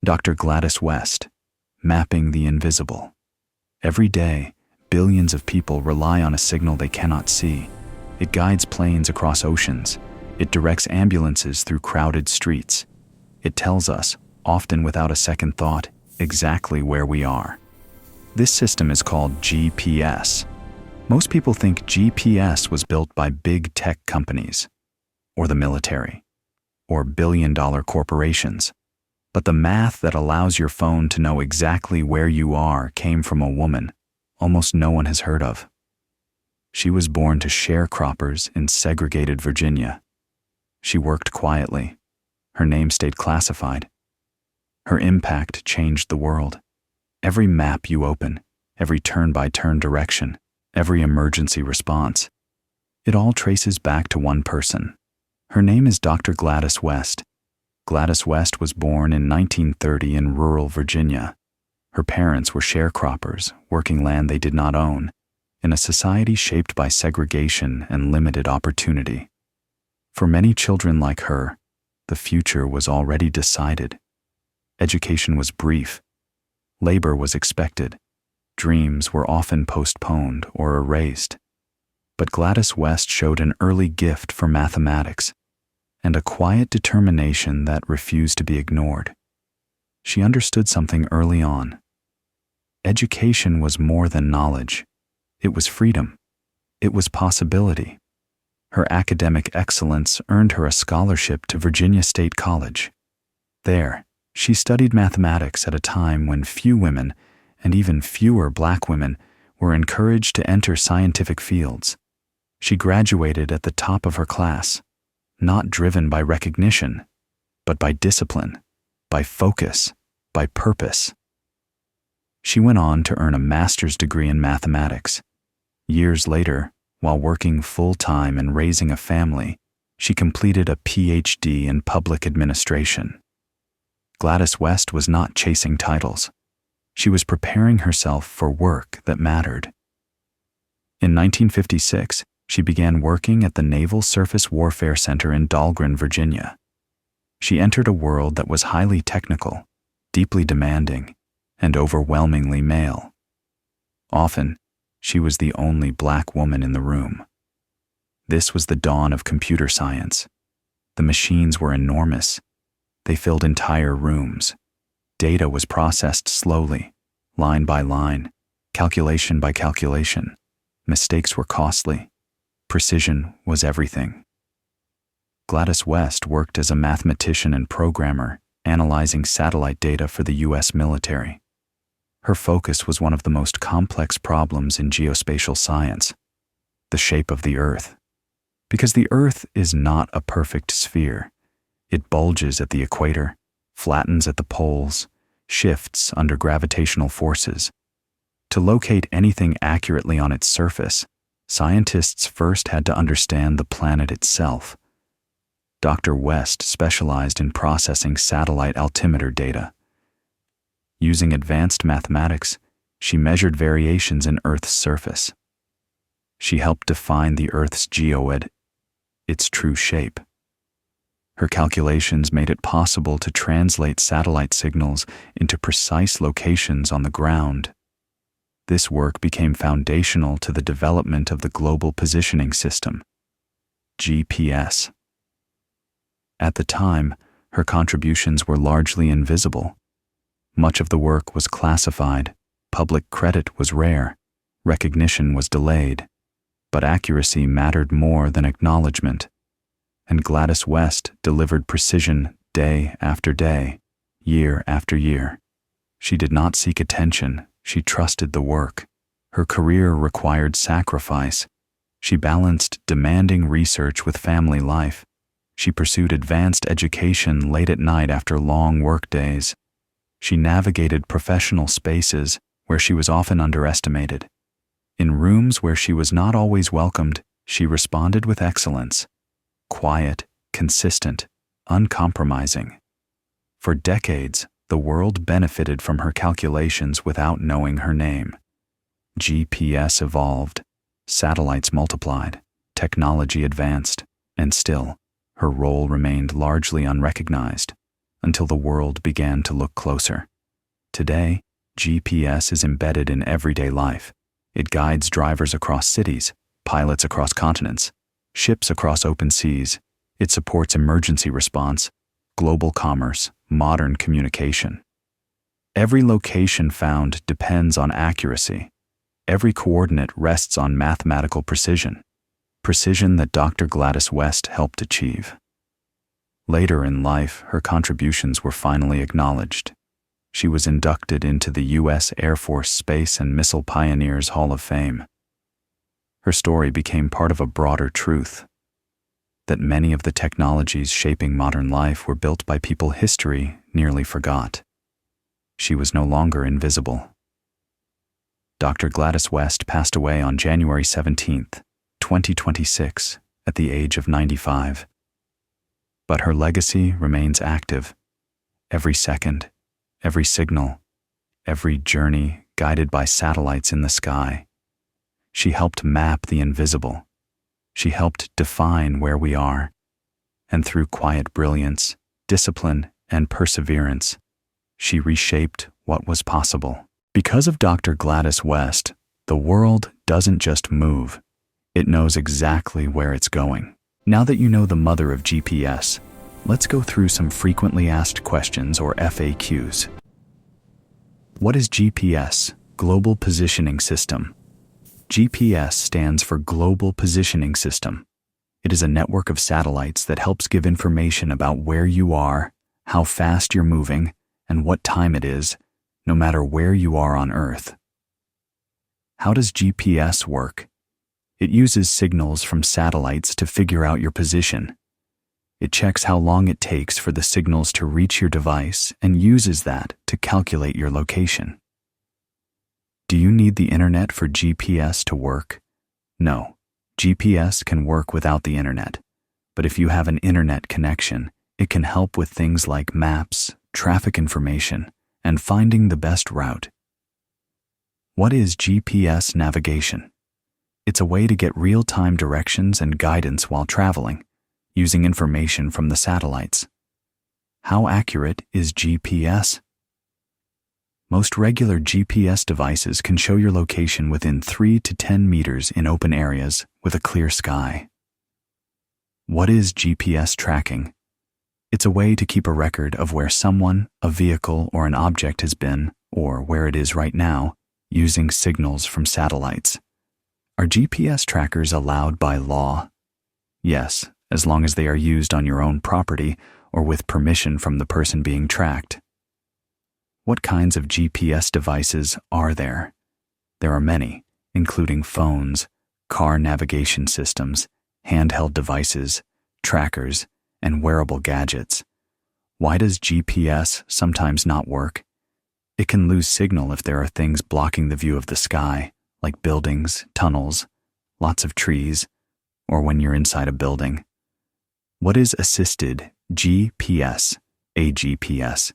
Dr. Gladys West, mapping the invisible. Every day, billions of people rely on a signal they cannot see. It guides planes across oceans. It directs ambulances through crowded streets. It tells us, often without a second thought, exactly where we are. This system is called GPS. Most people think GPS was built by big tech companies, or the military, or billion-dollar corporations. But the math that allows your phone to know exactly where you are came from a woman almost no one has heard of. She was born to sharecroppers in segregated Virginia. She worked quietly. Her name stayed classified. Her impact changed the world. Every map you open, every turn-by-turn direction, every emergency response, it all traces back to one person. Her name is Dr. Gladys West. Gladys West was born in 1930 in rural Virginia. Her parents were sharecroppers, working land they did not own, in a society shaped by segregation and limited opportunity. For many children like her, the future was already decided. Education was brief. Labor was expected. Dreams were often postponed or erased. But Gladys West showed an early gift for mathematics and a quiet determination that refused to be ignored. She understood something early on. Education was more than knowledge. It was freedom. It was possibility. Her academic excellence earned her a scholarship to Virginia State College. There, she studied mathematics at a time when few women, and even fewer Black women, were encouraged to enter scientific fields. She graduated at the top of her class, not driven by recognition, but by discipline, by focus, by purpose. She went on to earn a master's degree in mathematics. Years later, while working full-time and raising a family, she completed a PhD in public administration. Gladys West was not chasing titles. She was preparing herself for work that mattered. In 1956, she began working at the Naval Surface Warfare Center in Dahlgren, Virginia. She entered a world that was highly technical, deeply demanding, and overwhelmingly male. Often, she was the only Black woman in the room. This was the dawn of computer science. The machines were enormous. They filled entire rooms. Data was processed slowly, line by line, calculation by calculation. Mistakes were costly. Precision was everything. Gladys West worked as a mathematician and programmer, analyzing satellite data for the U.S. military. Her focus was one of the most complex problems in geospatial science: the shape of the Earth. Because the Earth is not a perfect sphere. It bulges at the equator, flattens at the poles, shifts under gravitational forces. To locate anything accurately on its surface, scientists first had to understand the planet itself. Dr. West specialized in processing satellite altimeter data. Using advanced mathematics, she measured variations in Earth's surface. She helped define the Earth's geoid, its true shape. Her calculations made it possible to translate satellite signals into precise locations on the ground. This work became foundational to the development of the Global Positioning System, GPS. At the time, her contributions were largely invisible. Much of the work was classified, public credit was rare, recognition was delayed, but accuracy mattered more than acknowledgement. And Gladys West delivered precision day after day, year after year. She did not seek attention, she trusted the work. Her career required sacrifice. She balanced demanding research with family life. She pursued advanced education late at night after long work days. She navigated professional spaces where she was often underestimated. In rooms where she was not always welcomed, she responded with excellence. Quiet, consistent, uncompromising. For decades, the world benefited from her calculations without knowing her name. GPS evolved, satellites multiplied, technology advanced, and still, her role remained largely unrecognized, until the world began to look closer. Today, GPS is embedded in everyday life. It guides drivers across cities, pilots across continents, ships across open seas. It supports emergency response, global commerce, modern communication. Every location found depends on accuracy. Every coordinate rests on mathematical precision, precision that Dr. Gladys West helped achieve. Later in life, her contributions were finally acknowledged. She was inducted into the U.S. Air Force Space and Missile Pioneers Hall of Fame. Her story became part of a broader truth, that many of the technologies shaping modern life were built by people history nearly forgot. She was no longer invisible. Dr. Gladys West passed away on January 17, 2026, at the age of 95. But her legacy remains active. Every second, every signal, every journey guided by satellites in the sky. She helped map the invisible. She helped define where we are. And through quiet brilliance, discipline, and perseverance, she reshaped what was possible. Because of Dr. Gladys West, the world doesn't just move. It knows exactly where it's going. Now that you know the mother of GPS, let's go through some frequently asked questions, or FAQs. What is GPS? Global Positioning System. GPS stands for Global Positioning System. It is a network of satellites that helps give information about where you are, how fast you're moving, and what time it is, no matter where you are on Earth. How does GPS work? It uses signals from satellites to figure out your position. It checks how long it takes for the signals to reach your device and uses that to calculate your location. Do you need the internet for GPS to work? No, GPS can work without the internet. But if you have an internet connection, it can help with things like maps, traffic information, and finding the best route. What is GPS navigation? It's a way to get real-time directions and guidance while traveling, using information from the satellites. How accurate is GPS? Most regular GPS devices can show your location within 3 to 10 meters in open areas with a clear sky. What is GPS tracking? It's a way to keep a record of where someone, a vehicle, or an object has been, or where it is right now, using signals from satellites. Are GPS trackers allowed by law? Yes, as long as they are used on your own property or with permission from the person being tracked. What kinds of GPS devices are there? There are many, including phones, car navigation systems, handheld devices, trackers, and wearable gadgets. Why does GPS sometimes not work? It can lose signal if there are things blocking the view of the sky, like buildings, tunnels, lots of trees, or when you're inside a building. What is assisted GPS, AGPS?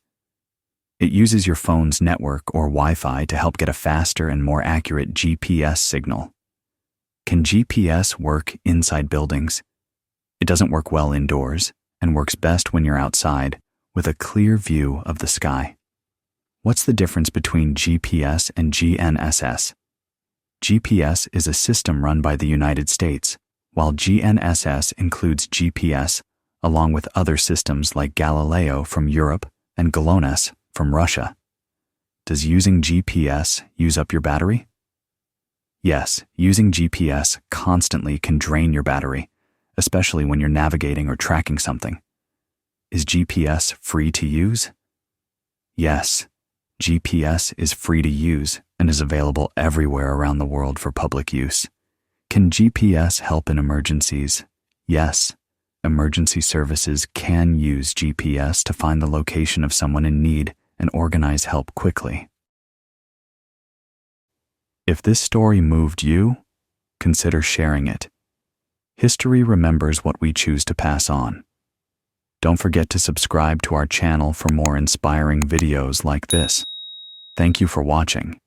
It uses your phone's network or Wi-Fi to help get a faster and more accurate GPS signal. Can GPS work inside buildings? It doesn't work well indoors and works best when you're outside with a clear view of the sky. What's the difference between GPS and GNSS? GPS is a system run by the United States, while GNSS includes GPS, along with other systems like Galileo from Europe and GLONASS from Russia. Does using GPS use up your battery? Yes, using GPS constantly can drain your battery, especially when you're navigating or tracking something. Is GPS free to use? Yes, GPS is free to use and is available everywhere around the world for public use. Can GPS help in emergencies? Yes, emergency services can use GPS to find the location of someone in need and organize help quickly. If this story moved you, consider sharing it. History remembers what we choose to pass on. Don't forget to subscribe to our channel for more inspiring videos like this. Thank you for watching.